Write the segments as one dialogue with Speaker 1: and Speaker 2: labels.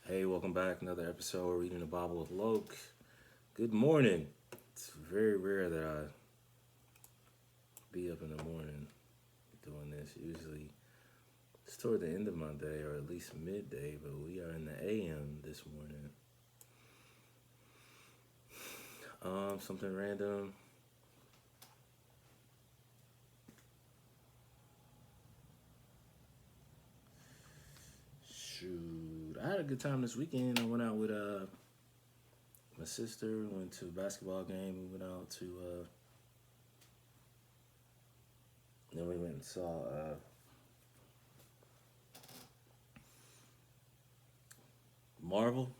Speaker 1: Hey, welcome back. Another episode. We're reading the Bible with Loke. Good morning. It's very rare that I be up in the morning doing this. Usually it's toward the end of my day or at least midday, but we are in the AM this morning. Something random. Shoot, I had a good time this weekend. I went out with my sister. Went to a basketball game. We went out to then we went and saw Marvel,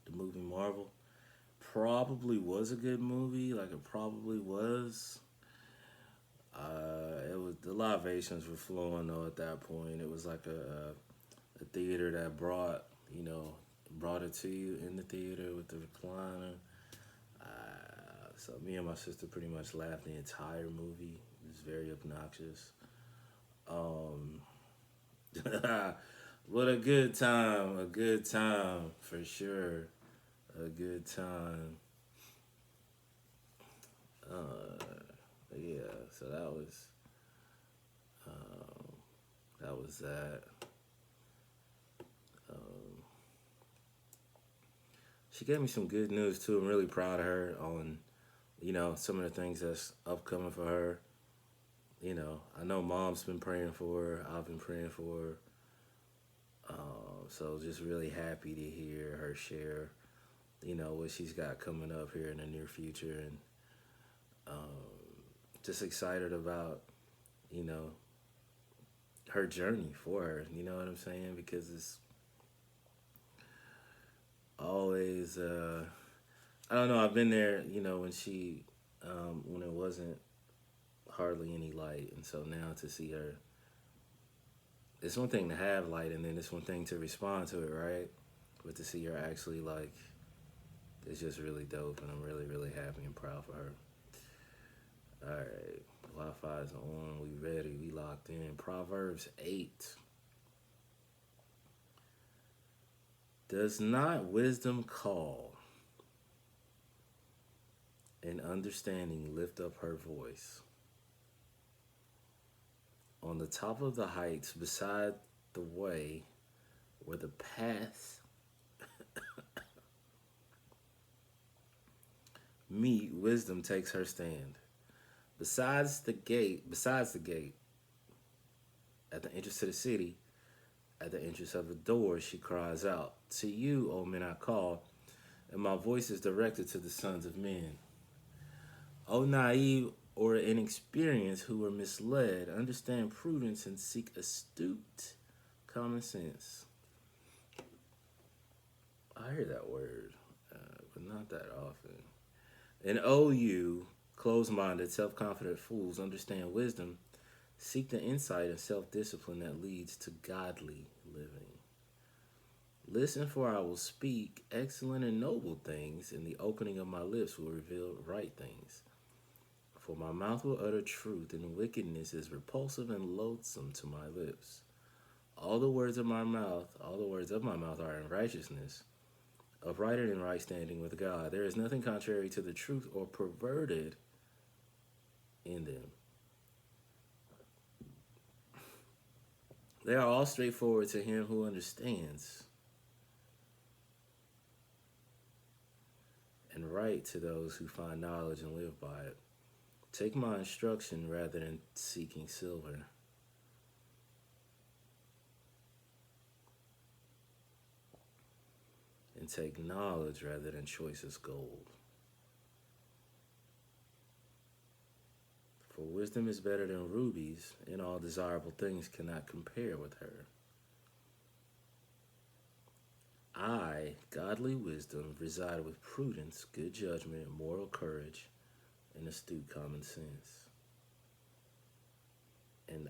Speaker 1: the movie Marvel. Probably was a good movie. Like it probably was. It was the libations were flowing though at that point. It was like a theater that brought it to you in the theater with the recliner. So me and my sister pretty much laughed the entire movie. It was very obnoxious. Um, what a good time for sure, a good time. Yeah, so um, that was that. Um, she gave me some good news too. I'm really proud of her on some of the things that's upcoming for her. I know mom's been praying for her. I've been praying for her. So just really happy to hear her share, what she's got coming up here in the near future, and just excited about, you know, her journey for her. You know what I'm saying? Because it's always, I don't know. I've been there, when it wasn't hardly any light, and so now to see her, it's one thing to have light, and then it's one thing to respond to it, right? But to see her actually like, it's just really dope, and I'm really, really happy and proud for her. All right, Wi-Fi is on. We ready. We locked in. Proverbs 8. Does not wisdom call and understanding lift up her voice? On the top of the heights, beside the way where the paths meet, wisdom takes her stand. Besides the gate, at the entrance to the city, at the entrance of the door, she cries out, "To you, O men, I call, and my voice is directed to the sons of men. O naive or inexperienced who are misled, understand prudence and seek astute common sense." I hear that word, but not that often. And O you, closed minded, self confident fools, understand wisdom, seek the insight and self discipline that leads to godly living. Listen, for I will speak excellent and noble things, and the opening of my lips will reveal right things. For my mouth will utter truth, and wickedness is repulsive and loathsome to my lips. All the words of my mouth are in righteousness, upright and in right standing with God. There is nothing contrary to the truth or perverted in them. They are all straightforward to him who understands, and right to those who find knowledge and live by it. Take my instruction rather than seeking silver, and take knowledge rather than choicest gold. For wisdom is better than rubies, and all desirable things cannot compare with her. I, godly wisdom, reside with prudence, good judgment, moral courage, and astute common sense. And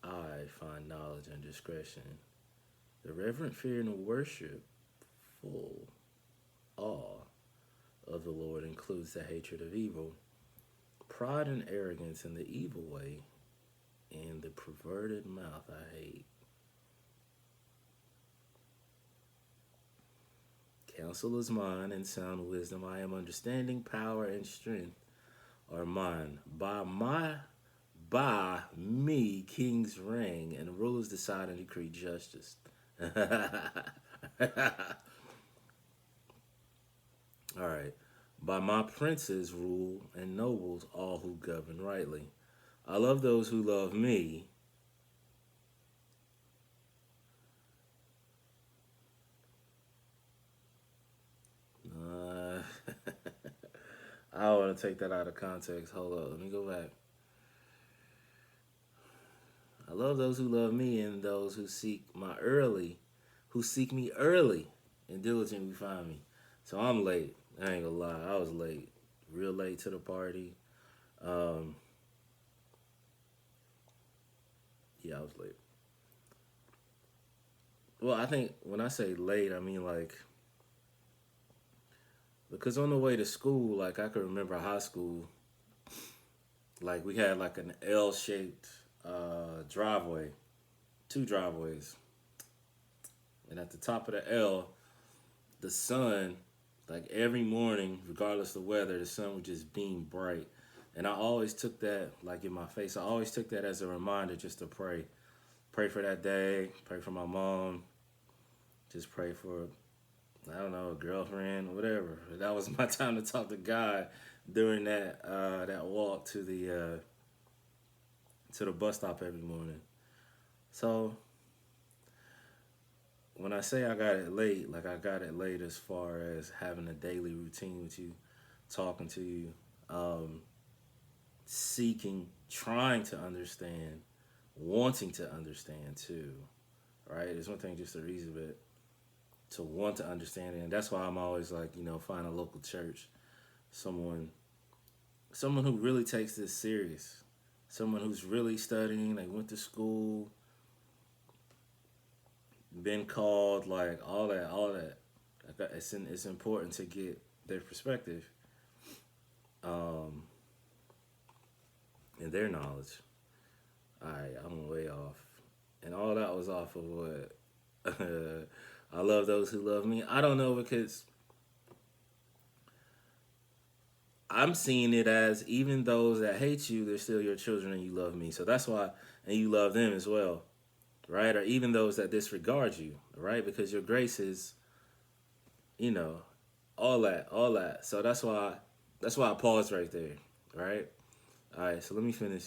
Speaker 1: I find knowledge and discretion. The reverent fear and worshipful awe of the Lord includes the hatred of evil, pride and arrogance in the evil way, and the perverted mouth I hate. Counsel is mine, and sound wisdom. I am understanding, power, and strength are mine. By me, kings reign, and rulers decide and decree justice. All right. By my princes rule and nobles all who govern rightly. I love those who love me. Uh, I want to take that out of context. Hold up, let me go back. I love those who love me and those who seek me early and diligently find me. So I'm late. I ain't gonna lie, I was late, real late to the party. Um, yeah, I was late. Well, I think when I say late, I mean like because on the way to school, like I can remember high school, like we had like an L-shaped driveway, two driveways, and at the top of the L, the sun, like every morning, regardless of the weather, the sun would just beam bright. And I always took that like in my face. I always took that as a reminder just to pray. Pray for that day, pray for my mom, just pray for, I don't know, a girlfriend, whatever. That was my time to talk to God during that walk to the bus stop every morning. So when I say I got it late, like I got it late as far as having a daily routine with you, talking to you, um, seeking, trying to understand, wanting to understand too, right? It's one thing just to reason, but to want to understand it, and that's why I'm always like, find a local church, someone, someone who really takes this serious, someone who's really studying, they went to school, been called, like all that. It's important to get their perspective, um, and their knowledge. All right, I'm way off, and all that was off of what. I love those who love me. I don't know because I'm seeing it as even those that hate you, they're still your children and you love me. So that's why, and you love them as well, right? Or even those that disregard you, right? Because your grace is, you know, all that. So that's why I paused right there, right? All right, so let me finish.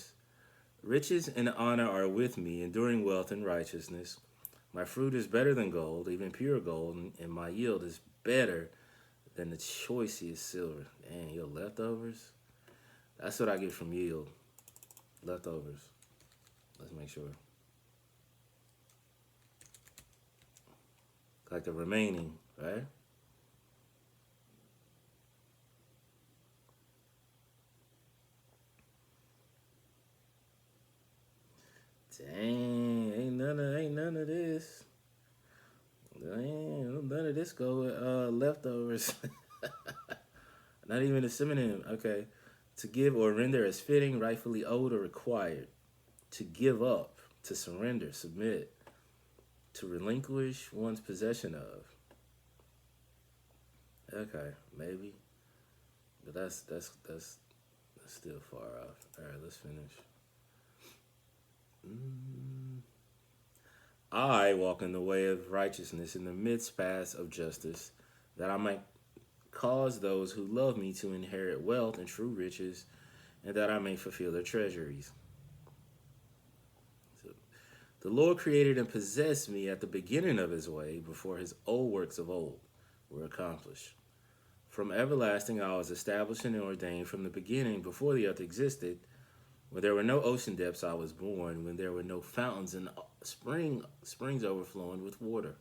Speaker 1: Riches and honor are with me, enduring wealth and righteousness. My fruit is better than gold, even pure gold, and my yield is better than the choicest silver. Dang, your leftovers? That's what I get from yield. Leftovers. Let's make sure. Like the remaining, right? Dang, ain't none of this. Dang, none of this go with leftovers. Not even a synonym. Okay. To give or render as fitting, rightfully owed or required. To give up, to surrender, submit, to relinquish one's possession of. Okay, maybe, but that's still far off. All right, let's finish. Mm. I walk in the way of righteousness in the midst paths of justice, that I might cause those who love me to inherit wealth and true riches, and that I may fulfill their treasuries. So, the Lord created and possessed me at the beginning of his way, before his old works of old were accomplished. From everlasting I was established and ordained from the beginning, before the earth existed. When there were no ocean depths, I was born. When there were no fountains and springs overflowing with water.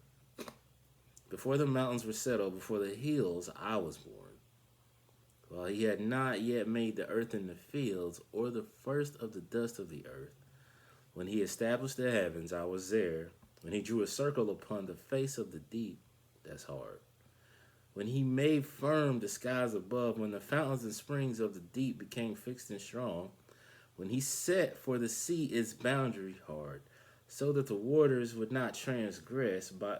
Speaker 1: Before the mountains were settled, before the hills, I was born. While he had not yet made the earth and the fields, or the first of the dust of the earth. When he established the heavens, I was there. When he drew a circle upon the face of the deep, that's hard. When he made firm the skies above, when the fountains and springs of the deep became fixed and strong, when he set for the sea its boundary hard, so that the waters would not transgress by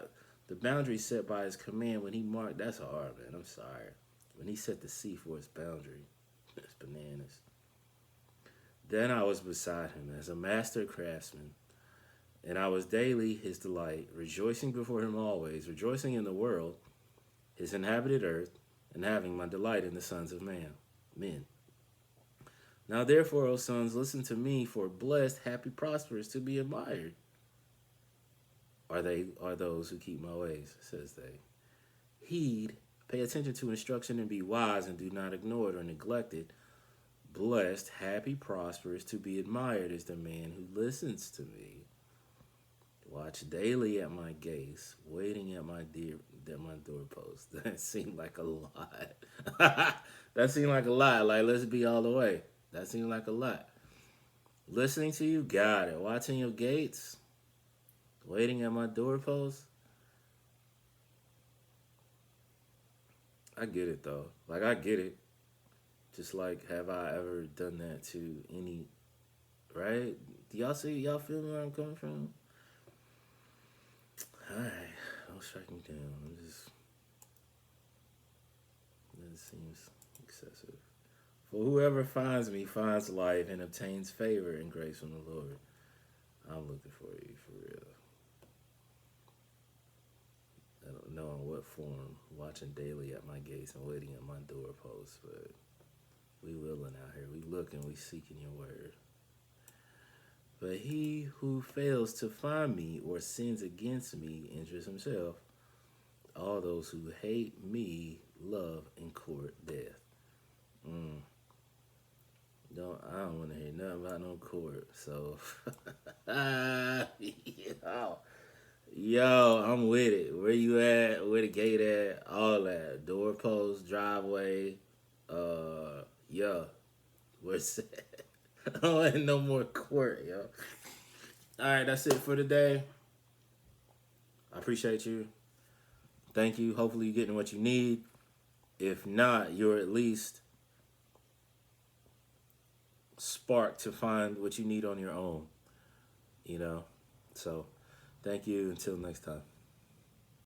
Speaker 1: The boundary set by his command when he marked, that's hard, man. I'm sorry. When he set the sea for his boundary, it's bananas. Then I was beside him as a master craftsman, and I was daily his delight, rejoicing before him always, rejoicing in the world, his inhabited earth, and having my delight in the sons of men. Now therefore, O sons, listen to me, for blessed, happy, prosperous, to be admired are those who keep my ways, says they. Heed, pay attention to instruction and be wise, and do not ignore it or neglect it. Blessed, happy, prosperous, to be admired is the man who listens to me. Watch daily at my gates, waiting at my doorpost. That seemed like a lot. That seemed like a lot. Like, let's be all the way. That seemed like a lot. Listening to you, got it. Watching your gates, waiting at my doorpost. I get it though. Like, I get it. Just like, have I ever done that to any? Right? Do y'all see? Y'all feel where I'm coming from? All right, don't strike me down. That seems excessive. For whoever finds me finds life and obtains favor and grace from the Lord. I'm looking for you for real. I don't know in what form, watching daily at my gates and waiting at my doorposts, but we willing out here. We looking, we seeking your word. But he who fails to find me or sins against me injures himself. All those who hate me love and court death. I don't want to hear nothing about no court. So, yo, I'm with it. Where you at? Where the gate at? All that. Doorpost, driveway. Yeah. Where's that? I don't want no more court, yo. All right, that's it for today. I appreciate you. Thank you. Hopefully you're getting what you need. If not, you're at least sparked to find what you need on your own. You know? So, thank you. Until next time.